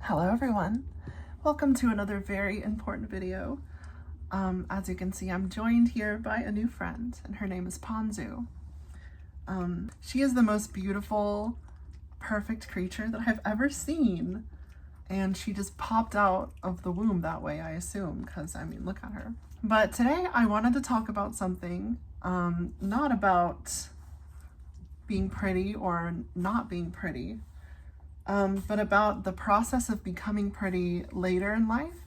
Hello everyone, welcome to another very important video. As you can see, I'm joined here by a new friend and her name is Ponzu. She is the most beautiful, perfect creature that I've ever seen, and she just popped out of the womb that way, I assume, because I mean, look at her. But today I wanted to talk about something, not about being pretty or not being pretty, but about the process of becoming pretty later in life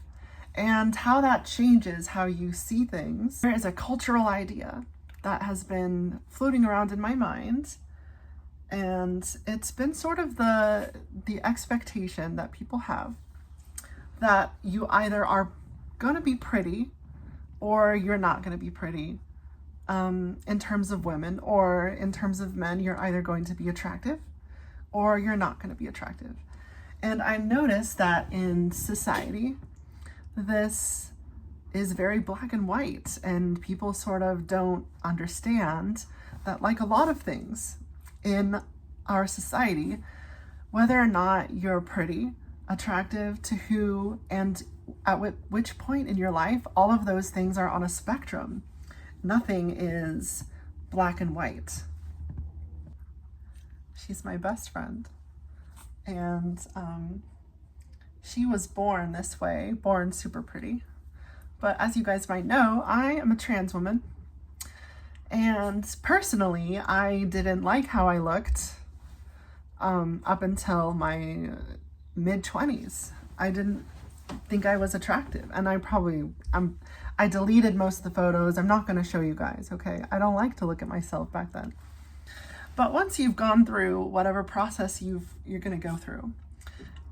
and how that changes how you see things. There is a cultural idea that has been floating around in my mind, and it's been sort of the expectation that people have that you either are going to be pretty or you're not going to be pretty. In terms of women, or in terms of men, you're either going to be attractive or you're not going to be attractive. And I noticed that in society, this is very black and white, and people sort of don't understand that, like a lot of things in our society, whether or not you're pretty, attractive to who, and at which point in your life, all of those things are on a spectrum. Nothing is black and white. She's my best friend, and she was born this way, born super pretty. But as you guys might know, I am a trans woman, and personally, I didn't like how I looked up until my mid-20s. I didn't think I was attractive, and I deleted most of the photos. I'm not going to show you guys, okay? I don't like to look at myself back then. But once you've gone through whatever process you're going to go through,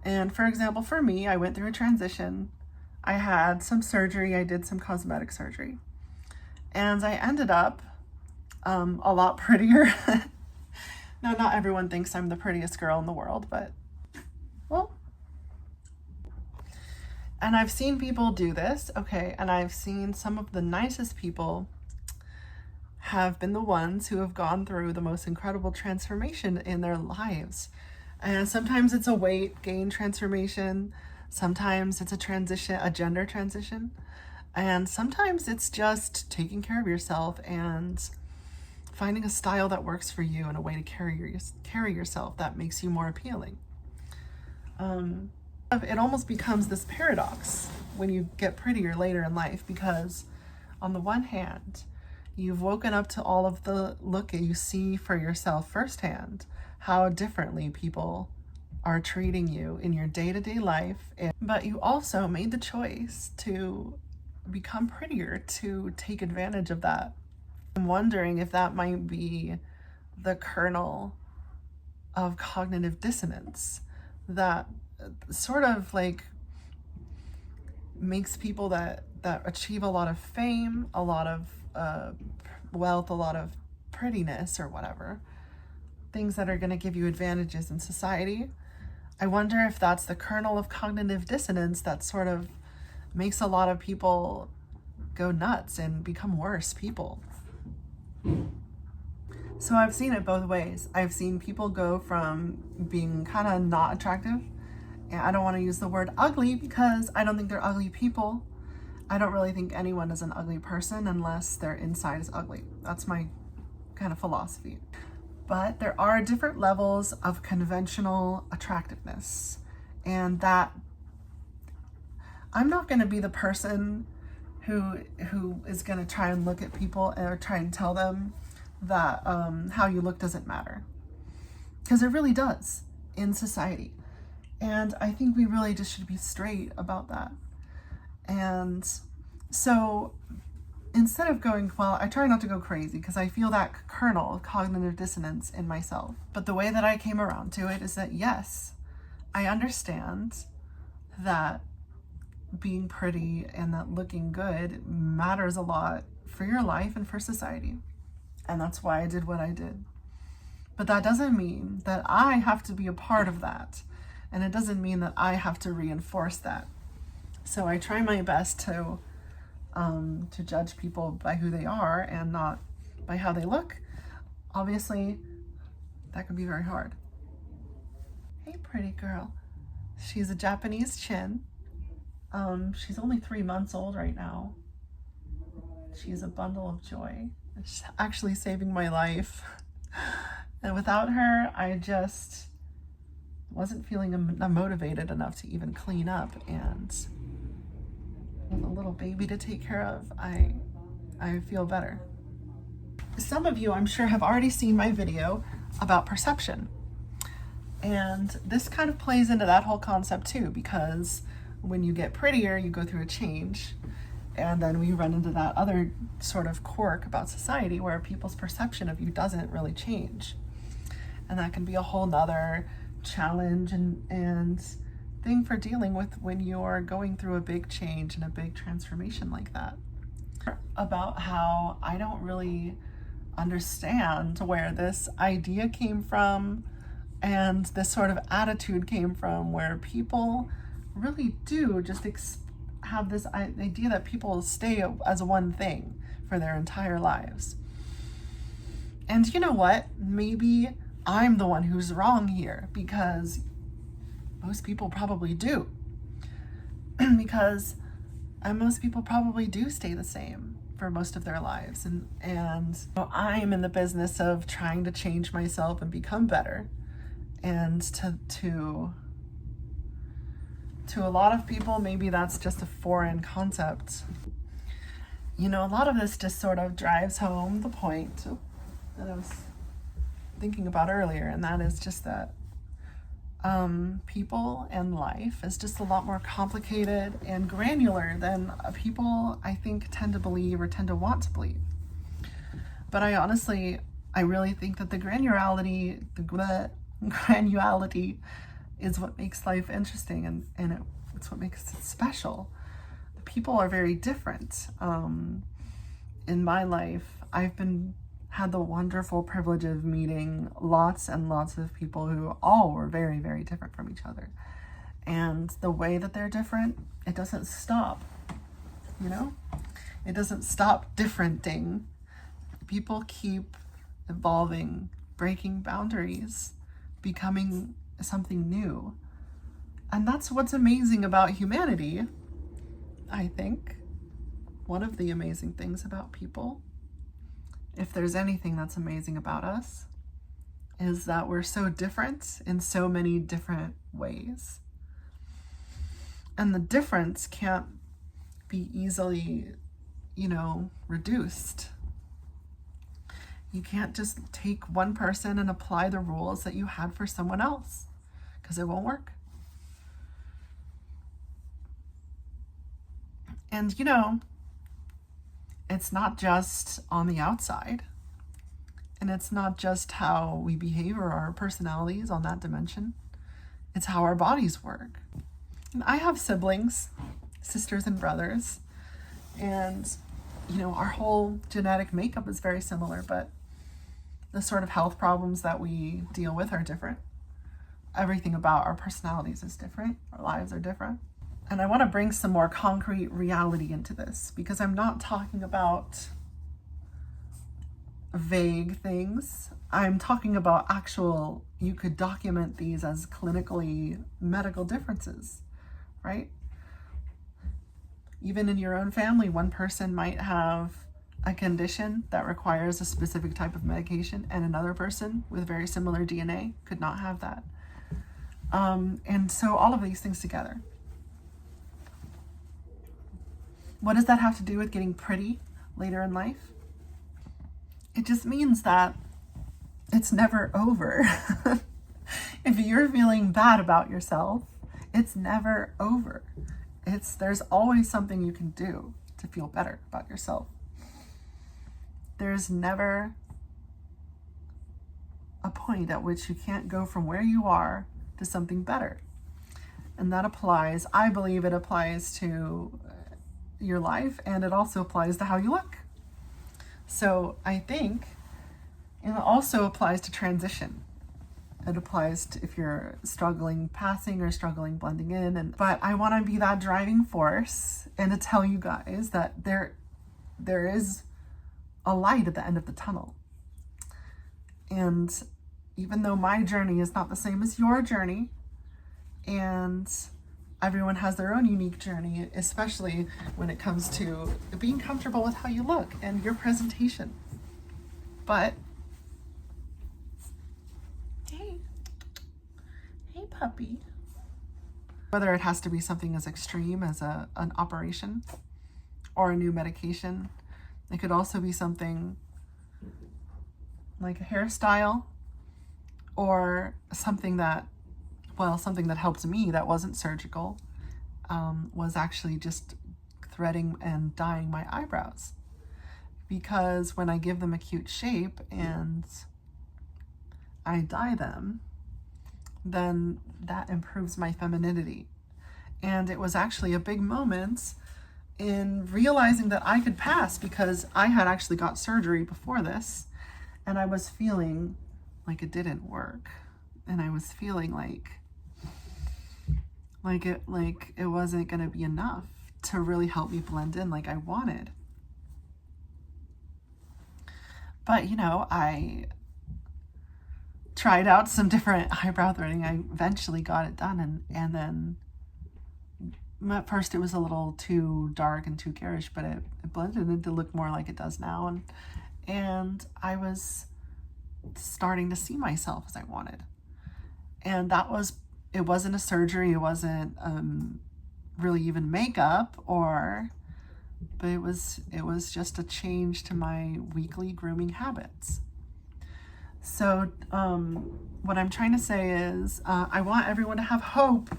and for example, for me, I went through a transition. I had some surgery. I did some cosmetic surgery, and I ended up a lot prettier. Now, not everyone thinks I'm the prettiest girl in the world, but well, and I've seen people do this, okay, and I've seen some of the nicest people have been the ones who have gone through the most incredible transformation in their lives. And sometimes it's a weight gain transformation, sometimes it's a transition, a gender transition, and sometimes it's just taking care of yourself and finding a style that works for you and a way to carry yourself that makes you more appealing. It almost becomes this paradox when you get prettier later in life, because on the one hand, you've woken up to all of the look you see for yourself firsthand, how differently people are treating you in your day-to-day life. But you also made the choice to become prettier to take advantage of that. I'm wondering if that might be the kernel of cognitive dissonance that sort of like makes people that achieve a lot of fame, a lot of wealth, a lot of prettiness or whatever, things that are going to give you advantages in society. I wonder if that's the kernel of cognitive dissonance that sort of makes a lot of people go nuts and become worse people. So I've seen it both ways. I've seen people go from being kind of not attractive, and I don't want to use the word ugly because I don't think they're ugly people. I don't really think anyone is an ugly person unless their inside is ugly. That's my kind of philosophy. But there are different levels of conventional attractiveness, and that I'm not going to be the person who is going to try and look at people or try and tell them that how you look doesn't matter, because it really does in society. And I think we really just should be straight about that. And so instead of going, well, I try not to go crazy because I feel that kernel of cognitive dissonance in myself. But the way that I came around to it is that, yes, I understand that being pretty and that looking good matters a lot for your life and for society. And that's why I did what I did. But that doesn't mean that I have to be a part of that. And it doesn't mean that I have to reinforce that. So I try my best to judge people by who they are and not by how they look. Obviously, that can be very hard. Hey, pretty girl. She's a Japanese Chin. She's only 3 months old right now. She's a bundle of joy. She's actually saving my life. And without her, I just wasn't feeling motivated enough to even clean up. And with a little baby to take care of, I feel better. Some of you, I'm sure, have already seen my video about perception. And this kind of plays into that whole concept too, because when you get prettier, you go through a change. And then we run into that other sort of quirk about society where people's perception of you doesn't really change. And that can be a whole nother challenge and thing for dealing with when you're going through a big change and a big transformation like that. About how I don't really understand where this idea came from and this sort of attitude came from, where people really do just have this idea that people stay as one thing for their entire lives. And you know what? Maybe I'm the one who's wrong here, because most people probably do. Because most people probably do stay the same for most of their lives. And I'm in the business of trying to change myself and become better. And to a lot of people, maybe that's just a foreign concept. You know, a lot of this just sort of drives home the point that I was thinking about earlier, and that is just that people and life is just a lot more complicated and granular than people, I think, tend to believe or tend to want to believe. But I really think that the granularity is what makes life interesting, and it's what makes it special. The people are very different. In my life, I've had the wonderful privilege of meeting lots and lots of people who all were very, very different from each other. And the way that they're different, it doesn't stop, you know? It doesn't stop differenting. People keep evolving, breaking boundaries, becoming something new. And that's what's amazing about humanity, I think. One of the amazing things about people, if there's anything that's amazing about us, is that we're so different in so many different ways. And the difference can't be easily, reduced. You can't just take one person and apply the rules that you had for someone else, because it won't work. And it's not just on the outside, and it's not just how we behave or our personalities on that dimension. It's how our bodies work. And I have siblings, sisters and brothers, and our whole genetic makeup is very similar, but the sort of health problems that we deal with are different. Everything about our personalities is different. Our lives are different. And I want to bring some more concrete reality into this, because I'm not talking about vague things. I'm talking about actual, you could document these as clinically medical differences, right? Even in your own family, one person might have a condition that requires a specific type of medication, and another person with very similar DNA could not have that. And so all of these things together. What does that have to do with getting pretty later in life? It just means that it's never over. If you're feeling bad about yourself, it's never over. There's always something you can do to feel better about yourself. There's never a point at which you can't go from where you are to something better. And that applies, I believe it applies to your life, and it also applies to how you look. So I think it also applies to transition. It applies to if you're struggling passing or struggling blending in. But I want to be that driving force and to tell you guys that there is a light at the end of the tunnel. And even though my journey is not the same as your journey, and everyone has their own unique journey, especially when it comes to being comfortable with how you look and your presentation. But hey puppy. Whether it has to be something as extreme as an operation or a new medication, it could also be something like a hairstyle or something that helped me that wasn't surgical, was actually just threading and dyeing my eyebrows. Because when I give them a cute shape and I dye them, then that improves my femininity. And it was actually a big moment in realizing that I could pass, because I had actually got surgery before this and I was feeling like it didn't work. And I was feeling like it wasn't going to be enough to really help me blend in like I wanted. But, you know, I tried out some different eyebrow threading. I eventually got it done, and then at first it was a little too dark and too garish, but it blended in to look more like it does now, and I was starting to see myself as I wanted. And it wasn't a surgery, it wasn't really even makeup, but it was just a change to my weekly grooming habits. So what I'm trying to say is I want everyone to have hope.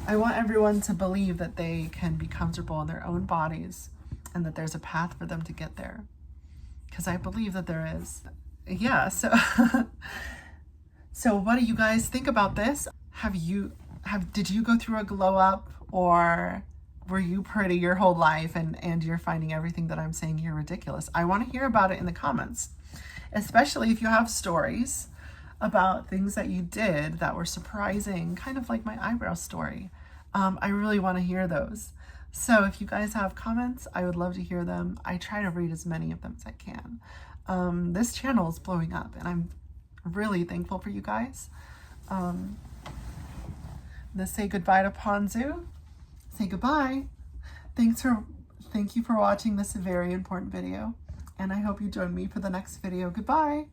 I want everyone to believe that they can be comfortable in their own bodies and that there's a path for them to get there. Because I believe that there is. Yeah, so so what do you guys think about this? Did you go through a glow up, or were you pretty your whole life and you're finding everything that I'm saying here ridiculous? I want to hear about it in the comments, especially if you have stories about things that you did that were surprising, kind of like my eyebrow story. I really want to hear those. So if you guys have comments, I would love to hear them. I try to read as many of them as I can. This channel is blowing up and I'm really thankful for you guys. Let's say goodbye to Ponzu. Say goodbye. Thank you for watching this very important video, and I hope you join me for the next video. Goodbye.